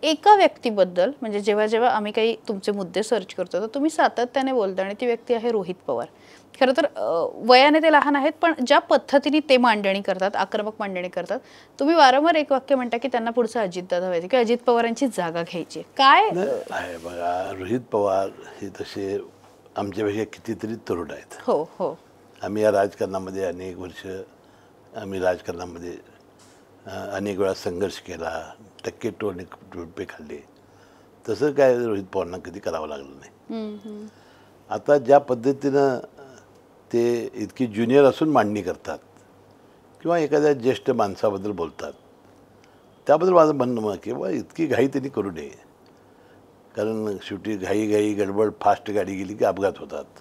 एका व्यक्तीबद्दल म्हणजे जेव्हा जेव्हा आम्ही काही तुमचे मुद्दे सर्च करतो तर तुम्ही सातत्याने बोलता आणि ती व्यक्ती आहे रोहित पवार. खरं तर वयाने ते लहान आहेत पण ज्या पद्धतीने ते मांडणी करतात, आक्रमक मांडणी करतात, तुम्ही वारंवार एक वाक्य म्हणता की त्यांना पुढचं अजितदादा व्हायचं किंवा अजित पवारांची जागा घ्यायची. काय आहे बघा, रोहित पवार हे तसे आमच्यापेक्षा कितीतरी तरुण आहेत. हो हो आम्ही या राजकारणामध्ये अनेक वर्ष आम्ही राजकारणामध्ये अनेक वेळा संघर्ष केला, टक्के टोपे खाल्ले. तसं काय रोहित पवारांना कधी करावं लागलं नाही. आता ज्या पद्धतीनं ते इतकी ज्युनियर असून मांडणी करतात किंवा एखाद्या ज्येष्ठ माणसाबद्दल बोलतात, त्याबद्दल माझं म्हणणं मग की बा इतकी घाई त्यांनी करू नये. कारण शेवटी घाई गडबड फास्ट गाडी गेली की अपघात होतात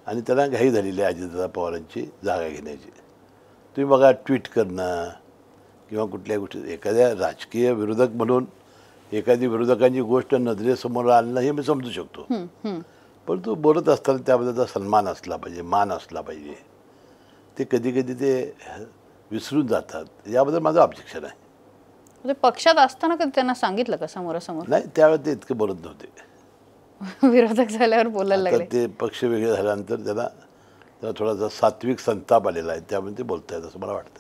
आणि त्यांना घाई झालेली आहे अजितदादा पवारांची जागा घेण्याची. तुम्ही बघा, ट्विट करणं किंवा कुठल्या गोष्टी एखाद्या राजकीय विरोधक म्हणून एखादी विरोधकांची गोष्ट नजरेसमोर आणणं हे मी समजू शकतो, परंतु बोलत असताना त्याबद्दलचा सन्मान असला पाहिजे, मान असला पाहिजे. ते कधी कधी ते विसरून जातात, याबद्दल माझं ऑब्जेक्शन आहे. म्हणजे पक्षात असताना कधी त्यांना सांगितलं का समोरासमोर? नाही, त्यावेळेस ते इतके बोलत नव्हते. विरोधक झाल्यावर बोलायला आता लागले. ते पक्ष वेगळे झाल्यानंतर त्याला थोडासा सात्विक संताप आलेला आहे, त्यामुळे ते बोलत आहेत असं मला वाटतं.